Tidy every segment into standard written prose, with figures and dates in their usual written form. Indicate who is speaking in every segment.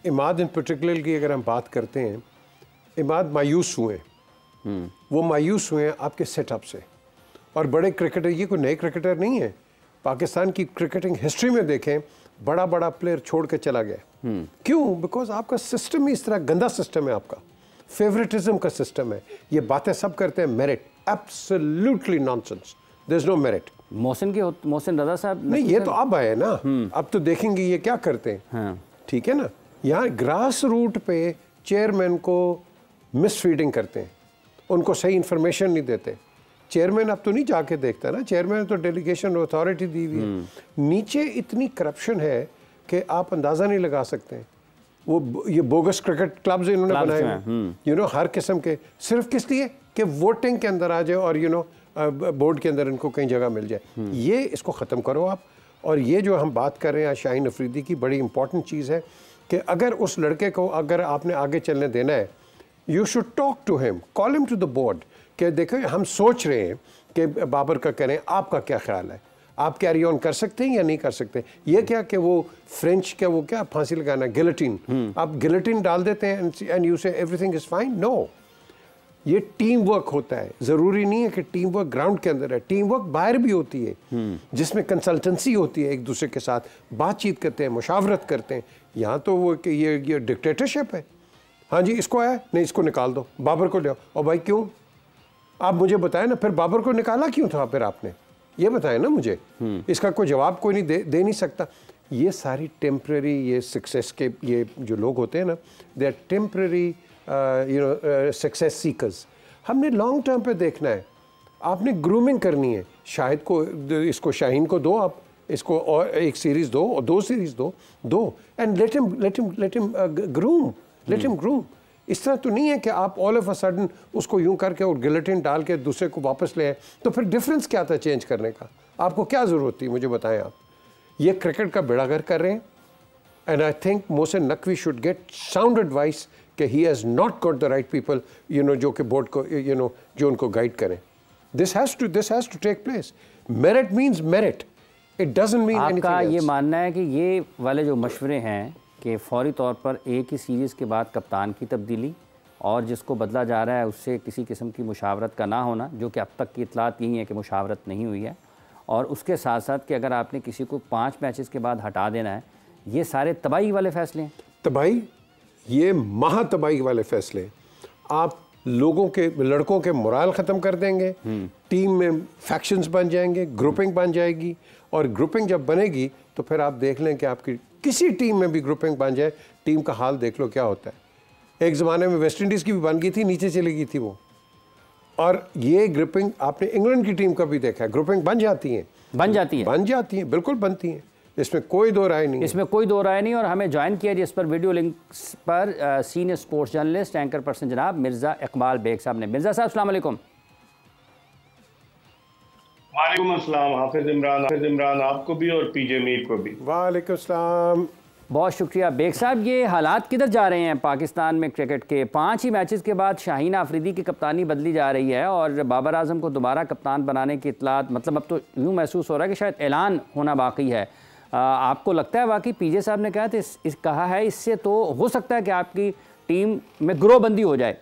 Speaker 1: इमाद इन particular की अगर हम बात करते हैं, इमाद मायूस हुए, वो मायूस हुए आपके सेटअप से। और बड़े क्रिकेटर, ये कोई नए क्रिकेटर नहीं है, पाकिस्तान की क्रिकेटिंग हिस्ट्री में देखें बड़ा बड़ा प्लेयर छोड़ के चला गया। क्यों? बिकॉज आपका सिस्टम ही इस तरह गंदा सिस्टम है, आपका फेवरेटिज्म का सिस्टम है। ये बातें सब करते हैं merit, absolutely nonsense, there is no merit.
Speaker 2: Mohsin Raza sahab
Speaker 1: नहीं, ये तो अब आए ना, अब तो देखेंगे ये क्या करते हैं।
Speaker 2: हाँ।
Speaker 1: ठीक है ना, यहाँ ग्रास रूट पे चेयरमैन को मिसफीडिंग करते हैं, उनको सही इंफॉर्मेशन नहीं देते। चेयरमैन अब तो नहीं जाके देखता ना, चेयरमैन तो डेलीगेशन अथॉरिटी दी हुई है। नीचे इतनी करप्शन है कि आप अंदाज़ा नहीं लगा सकते। वो ये बोगस क्रिकेट क्लब्स इन्होंने बनाए हैं, यू नो, हर किस्म के, सिर्फ किस लिए कि वोटिंग के अंदर आ जाए और यू नो बोर्ड के अंदर इनको कहीं जगह मिल जाए। ये इसको ख़त्म करो आप। और ये जो हम बात कर रहे हैं शाहीन अफरीदी की, बड़ी इंपॉर्टेंट चीज़ है कि अगर उस लड़के को अगर आपने आगे चलने देना है, you should talk to him, call him to the board कि देखो हम सोच रहे हैं कि बाबर का करें, आपका क्या ख्याल है, आप कैरी ऑन कर सकते हैं या नहीं कर सकते। ये क्या कि वो फ्रेंच क्या, वो क्या फांसी लगाना, गिलोटिन, आप गिलोटिन डाल देते हैं एंड यू से एवरीथिंग इज़ फाइन। नो, ये टीम वर्क होता है। ज़रूरी नहीं है कि टीम वर्क ग्राउंड के अंदर है, टीम वर्क बाहर भी होती है, जिसमें कंसल्टेंसी होती है, एक दूसरे के साथ बातचीत करते हैं, मुशावरत करते हैं। यहाँ तो वो कि ये डिक्टेटरशिप है। हाँ जी, इसको आया नहीं, इसको निकाल दो, बाबर को ले आओ। और भाई क्यों, आप मुझे बताएं ना, फिर बाबर को निकाला क्यों था फिर आपने, ये बताएं ना मुझे। इसका कोई जवाब कोई नहीं दे नहीं सकता। ये सारी टेम्परेरी, ये सक्सेस के ये जो लोग होते हैं ना, they are temporary you know success seekers. हमने लॉन्ग टर्म पे देखना है, आपने ग्रूमिंग करनी है। शाहिद को, इसको शाहीन को दो आप, इसको और एक सीरीज़ दो और 2 सीरीज़ दो एंड लेट हिम ग्रूम। इस तरह तो नहीं है कि आप ऑल ऑफ अ सडन उसको यूं करके और गिलोटिन डाल के दूसरे को वापस ले आए। तो फिर डिफरेंस क्या था चेंज करने का, आपको क्या ज़रूरत थी, मुझे बताएं आप। ये क्रिकेट का बेड़ागर कर रहे हैं and I think Mohsin Naqvi should get sound advice कि he has not got the right people, you know, जो कि बोर्ड को यू नो जो उनको गाइड करें। This has to take place. Merit means merit, it doesn't mean anything else.
Speaker 2: आपका ये मानना है कि ये वाले जो मशवरे हैं कि फ़ौरी तौर पर एक ही सीरीज़ के बाद कप्तान की तब्दीली और जिसको बदला जा रहा है उससे किसी किस्म की मुशावरत का ना होना, जो कि अब तक की इतलात यही है कि मुशावरत नहीं हुई है, और उसके साथ साथ कि अगर आपने किसी को 5 मैचेस के बाद हटा देना है, ये सारे तबाही वाले फ़ैसले हैं।
Speaker 1: तबाही, ये महा तबाही वाले फ़ैसले। आप लोगों के, लड़कों के मोराल ख़त्म कर देंगे, टीम में फैक्शंस बन जाएंगे, ग्रुपिंग बन जाएगी, और ग्रुपिंग जब बनेगी तो फिर आप देख लें कि आपकी किसी टीम में भी ग्रुपिंग बन जाए, टीम का हाल देख लो क्या होता है। एक ज़माने में वेस्ट इंडीज़ की भी बन गई थी, नीचे चली गई थी वो। और ये ग्रुपिंग आपने इंग्लैंड की टीम का भी देखा है, ग्रुपिंग बन जाती हैं, बिल्कुल बनती हैं, इसमें कोई दो राय नहीं,
Speaker 2: और हमें ज्वाइन किया जिस पर वीडियो लिंक्स पर senior sports journalist anchor person जनाब मिर्ज़ा इकबाल बेग साहब ने। मिर्ज़ा साहब अस्सलाम वालेकुम।
Speaker 3: वालेकुम अस्सलाम। हाफिज इमरान आपको भी और पीजे मीर को भी
Speaker 1: वालेकुम अस्सलाम।
Speaker 2: बहुत शुक्रिया बेग साहब। ये हालात किधर जा रहे हैं पाकिस्तान में क्रिकेट के? 5 ही मैचेस के बाद शाहीन अफरीदी की कप्तानी बदली जा रही है और बाबर आजम को दोबारा कप्तान बनाने की इतलात, मतलब अब तो यूँ महसूस हो रहा है कि शायद ऐलान होना बाकी है। आपको लगता है वाकई पीजे साहब ने कहा है इससे तो हो सकता है कि आपकी टीम में ग्रोहबंदी हो जाए?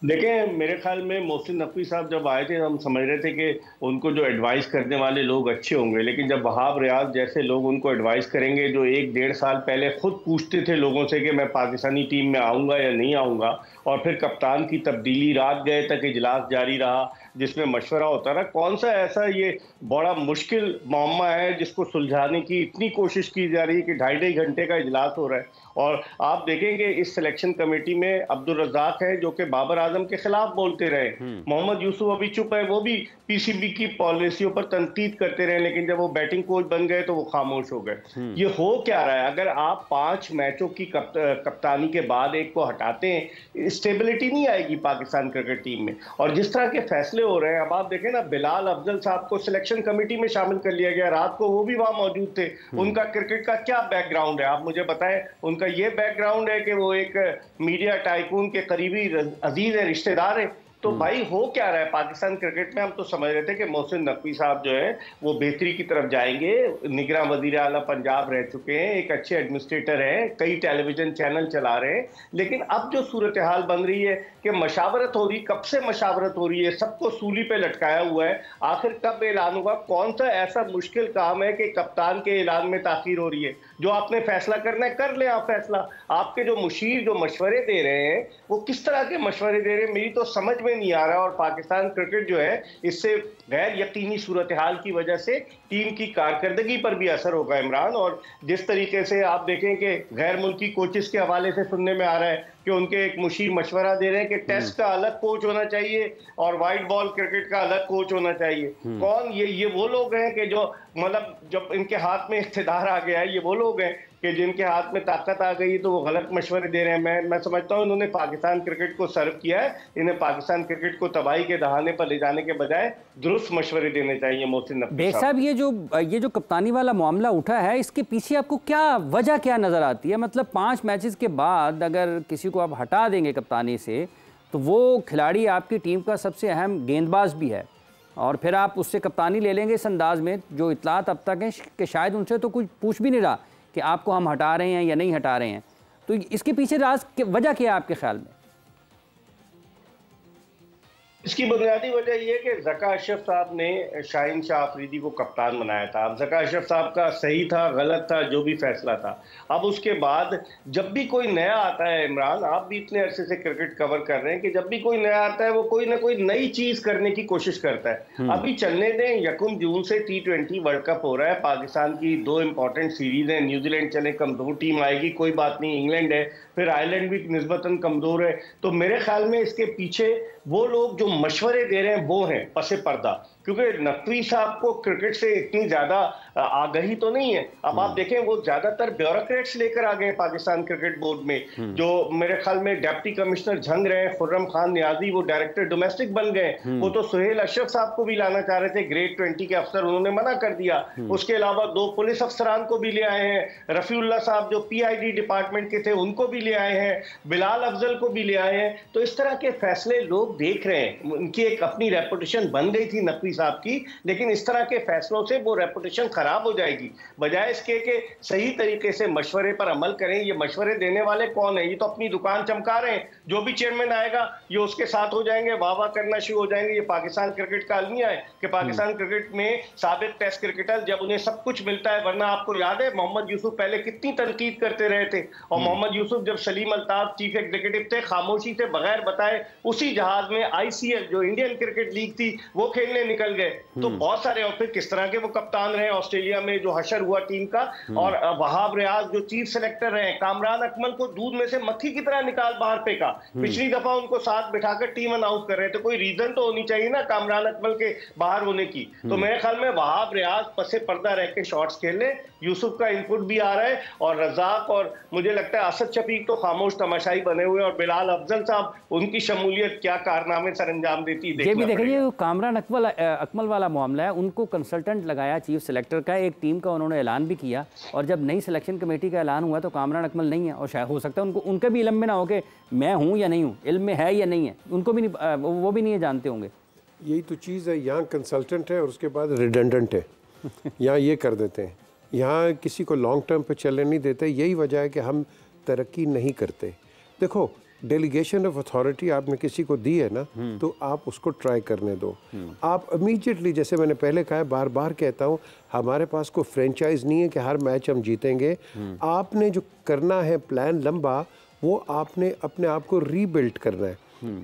Speaker 3: देखें, मेरे ख्याल में मोहसिन नकवी साहब जब आए थे हम समझ रहे थे कि उनको जो एडवाइस करने वाले लोग अच्छे होंगे, लेकिन जब वहाब रियाज जैसे लोग उनको एडवाइस करेंगे जो 1-1.5 साल पहले खुद पूछते थे लोगों से कि मैं पाकिस्तानी टीम में आऊँगा या नहीं आऊँगा, और फिर कप्तान की तब्दीली रात गए तक इजलास जारी रहा जिसमें मशवरा होता रहा, कौन सा ऐसा ये बड़ा मुश्किल मामला है जिसको सुलझाने की इतनी कोशिश की जा रही है कि 2.5 घंटे का इजलास हो रहा है। और आप देखेंगे इस सिलेक्शन कमेटी में अब्दुल रज़ाक है जो कि बाबर आजम के खिलाफ बोलते रहे, मोहम्मद यूसुफ अभी चुप है, वो भी पीसीबी की पॉलिसियों पर तनकीद करते रहे, लेकिन जब वो बैटिंग कोच बन गए तो वो खामोश हो गए। ये हो क्या रहा है? अगर आप 5 मैचों की कप्तानी के बाद एक को हटाते हैं, स्टेबिलिटी नहीं आएगी पाकिस्तान क्रिकेट टीम में। और जिस तरह के फैसले हो रहे हैं, अब आप देखें ना, बिलाल अफजल साहब को सिलेक्शन कमेटी में शामिल कर लिया गया, रात को वो भी वहां मौजूद थे। उनका क्रिकेट का क्या बैकग्राउंड है आप मुझे बताएं? उनका ये बैकग्राउंड है कि वो एक मीडिया टाइकून के करीबी अजीज है, रिश्तेदार है। तो भाई हो क्या रहा है पाकिस्तान क्रिकेट में? हम तो समझ रहे थे कि मोहसिन नकवी साहब जो है वो बेहतरी की तरफ जाएंगे, निगरान वजीर आला पंजाब रह चुके हैं, एक अच्छे एडमिनिस्ट्रेटर हैं, कई टेलीविजन चैनल चला रहे हैं, लेकिन अब जो सूरत हाल बन रही है कि मशावरत हो रही, कब से मशावरत हो रही है, सबको सूली पे लटकाया हुआ है, आखिर कब ऐलान होगा? कौन सा ऐसा मुश्किल काम है कि कप्तान के ऐलान में ताखीर हो रही है? जो आपने फैसला करना है कर ले आप फैसला। आपके जो मुशीर जो मशवरे दे रहे हैं वो किस तरह के मशवरे दे रहे हैं मेरी तो समझ में नहीं आ रहा। और पाकिस्तान क्रिकेट जो है इससे गैर यकीनी सूरत हाल की वजह से टीम की कारकर्दगी पर भी असर होगा इमरान। और जिस तरीके से आप देखें कि गैर मुल्की कोचेस के हवाले से सुनने में आ रहा है कि उनके एक मुशीर मशवरा दे रहे हैं कि टेस्ट का अलग कोच होना चाहिए और वाइट बॉल क्रिकेट का अलग कोच होना चाहिए। कौन ये वो लोग हैं कि जो मतलब जब इनके हाथ में इख्तिदार आ गया है, ये वो लोग हैं कि जिनके हाथ में ताकत आ गई तो वो गलत मशवरे दे रहे हैं। मैं समझता हूँ इन्होंने पाकिस्तान क्रिकेट को सर्व किया है, इन्हें पाकिस्तान क्रिकेट को तबाही के दहाने पर ले जाने के बजाय दुरुस्त मशवरे देने चाहिए मोहसिन नकवी
Speaker 2: साहब। ये जो कप्तानी वाला मामला उठा है इसके पीछे आपको क्या वजह क्या नज़र आती है? मतलब 5 मैचेस के बाद अगर किसी को आप हटा देंगे कप्तानी से तो वो खिलाड़ी आपकी टीम का सबसे अहम गेंदबाज भी है और फिर आप उससे कप्तानी ले लेंगे इस अंदाज में, जो इतलात अब तक हैं कि शायद उनसे तो कुछ पूछ भी नहीं रहा कि आपको हम हटा रहे हैं या नहीं हटा रहे हैं। तो इसके पीछे राज वजह क्या है आपके ख्याल में?
Speaker 3: इसकी बुनियादी वजह यह है कि ज़का अशरफ साहब ने शाहीन शाह अफरीदी को कप्तान बनाया था। अब ज़का अशरफ साहब का सही था गलत था जो भी फैसला था, अब उसके बाद जब भी कोई नया आता है इमरान, आप भी इतने अरसे से क्रिकेट कवर कर रहे हैं कि जब भी कोई नया आता है वो कोई ना कोई नई चीज करने की कोशिश करता है। अभी चलने दें, 1 जून से T20 वर्ल्ड कप हो रहा है, पाकिस्तान की 2 इंपॉर्टेंट सीरीज है, न्यूजीलैंड चले कमजोर टीम आएगी कोई बात नहीं, इंग्लैंड है, फिर आयरलैंड भी निस्बतन कमजोर है। तो मेरे ख्याल में इसके पीछे वो लोग जो मशवरे दे रहे हैं वो हैं पसे पर्दा, क्योंकि नकवी साहब को क्रिकेट से इतनी ज्यादा आगाही तो नहीं है। अब आप देखें वो ज्यादातर ब्यूरोक्रेट्स लेकर आ गए पाकिस्तान क्रिकेट बोर्ड में, जो मेरे ख्याल में डिप्टी कमिश्नर झंग रहे हैं, खुर्रम खान नियाजी वो डायरेक्टर डोमेस्टिक बन गए, वो तो सुहेल अशरफ साहब को भी लाना चाह रहे थे, ग्रेड 20 के अफसर, उन्होंने मना कर दिया। उसके अलावा 2 पुलिस अफसरान को भी ले आए हैं, रफीउल्लाह साहब जो PID डिपार्टमेंट के थे उनको भी ले आए हैं, बिलाल अफजल को भी ले आए हैं। तो इस तरह के फैसले लोग देख रहे हैं, उनकी एक अपनी रेपुटेशन बन गई थी नकवी साहब की, लेकिन इस तरह के फैसलों से वो रेपुटेशन खराब हो जाएगी। बजाय इसके कि सही तरीके से मशवरे पर अमल करें। ये मशवरे देने वाले कौन है? ये तो अपनी दुकान चमका रहे हैं, जो भी चेयरमैन आएगा ये उसके साथ हो जाएंगे, वाह वाह करना शुरू हो जाएंगे। ये पाकिस्तान क्रिकेट का अलमिया है कि पाकिस्तान क्रिकेट में साबिक टेस्ट क्रिकेटर जब उन्हें सब कुछ मिलता है, वरना आपको याद है मोहम्मद यूसुफ पहले कितनी तनकीद करते रहे थे, और मोहम्मद यूसुफ जब सलीम अल्ताफ चीफ एग्जीक्यूटिव थे, खामोशी से बगैर बताए उसी जहाज में ICL जो इंडियन क्रिकेट लीग थी वो खेलने निकल गए। तो बहुत सारे, और फिर किस तरह के वो कप्तान रहे ऑस्ट्रेलिया में जो हशर हुआ टीम का, और वहाब रियाज जो चीफ सेलेक्टर रहे, कामरान अकमल को दूध में से मक्खी की तरह निकाल बाहर फेंका, पिछली दफा उनको साथ बिठाकर टीम अनाउंस कर रहे थे, कोई रीजन तो होनी चाहिए ना कामरान अकमल के बाहर होने की। तो मेरे ख्याल में वहाब रियाज पसे पर्दा रह के शॉट्स खेलने, यूसुफ का इनपुट भी आ रहा है, और रजाक और मुझे लगता है असद शफीक तो खामोश तमाशाई बने हुए, और बिलाल अफजल साहब उनकी शमूलियत क्या कारनामे सर अंजाम देती है।
Speaker 2: ये भी देखिए कामरान अकमल वाला मामला है, उनको कंसल्टेंट लगाया चीफ सेलेक्टर का, एक टीम का उन्होंने ऐलान भी किया, और जब नई सिलेक्शन कमेटी का ऐलान हुआ तो कामरान अकमल नहीं है, और शायद हो सकता है उनके भी इल्म में ना हो कि मैं हूँ या नहीं हूँ, इल्म में है या नहीं है, उनको भी नहीं, वो भी नहीं जानते होंगे।
Speaker 1: यही तो चीज़ है, यहाँ कंसल्टेंट है और उसके बाद रिडेंडेंट है यहाँ ये कर देते हैं, यहाँ किसी को लॉन्ग टर्म पे चलने नहीं देते। यही वजह है कि हम तरक्की नहीं करते। देखो डेलीगेशन ऑफ अथॉरिटी आपने किसी को दी है ना, तो आप उसको ट्राई करने दो। आप इमीडिएटली, जैसे मैंने पहले कहा है, बार बार कहता हूँ, हमारे पास कोई फ्रेंचाइज नहीं है कि हर मैच हम जीतेंगे। आपने जो करना है प्लान लंबा, वो आपने अपने आप को रीबिल्ड करना है।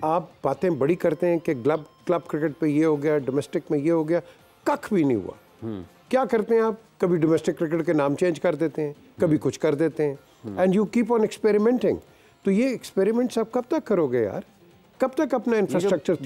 Speaker 1: आप बातें बड़ी करते हैं कि क्लब क्रिकेट पे ये हो गया, डोमेस्टिक में ये हो गया, कख भी नहीं हुआ। क्या करते हैं आप? कभी डोमेस्टिक क्रिकेट के नाम चेंज कर देते हैं, कभी कुछ कर देते हैं, and you keep on experimenting. तो ये एक्सपेरिमेंट्स आप कब तक करोगे यार? कब तक अपना इंफ्रास्ट्रक्चर?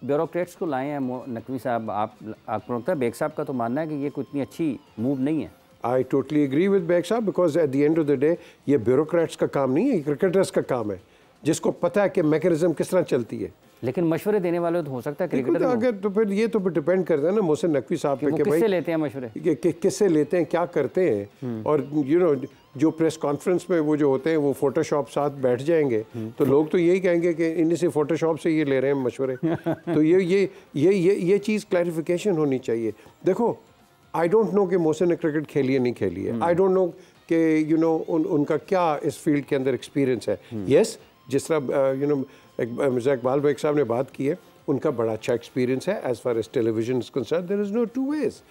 Speaker 2: ब्यूरोक्रेट्स को लाए हैं नकवी साहब, आप प्रवक्ता बेग साहब का तो मानना है कि ये कोई इतनी अच्छी मूव नहीं है।
Speaker 1: I totally agree with Baig sahab, because at the end of the day ये ब्यूरोक्रेट्स का काम नहीं है, ये क्रिकेटर्स का काम है, जिसको पता है कि मैकेनिज्म किस तरह चलती है।
Speaker 2: लेकिन मशवरे देने वाले तो हो सकता है क्रिकेटर
Speaker 1: आगे, तो फिर ये तो डिपेंड करता है ना मोहसिन नकवी साहब पे कि
Speaker 2: किससे लेते हैं मशवरे,
Speaker 1: किससे लेते हैं, क्या करते हैं। और जो प्रेस कॉन्फ्रेंस में वो जो होते हैं वो फोटोशॉप साथ बैठ जाएंगे तो लोग तो यही कहेंगे कि इन्हीं से फोटोशॉप से ये ले रहे हैं मशवरे। तो ये चीज़ क्लैरिफिकेशन होनी चाहिए। देखो, आई डोंट नो कि मोहसिन ने क्रिकेट खेली है नहीं खेली है, आई डोंट नो कि उनका क्या इस फील्ड के अंदर एक्सपीरियंस है। यस, जिस तरह मिर्ज़ा इकबाल बेग साहब ने बात की है, उनका बड़ा अच्छा एक्सपीरियंस है as far as television is concern, there is no two ways.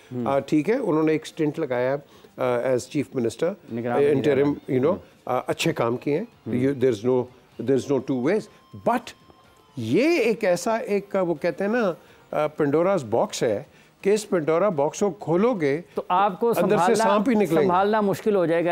Speaker 1: ठीक है, उन्होंने एक स्टिंट लगाया एज चीफ मिनिस्टर इंटरिम, अच्छे काम किए हैं, there is no two ways. But ये एक ऐसा एक वो कहते हैं ना पेंडोरास बॉक्स है कि इस पेंडोरा बॉक्स को खोलोगे
Speaker 2: तो आपको
Speaker 1: अंदर से सांप ही निकलेंगे,
Speaker 2: संभालना मुश्किल हो जाएगा।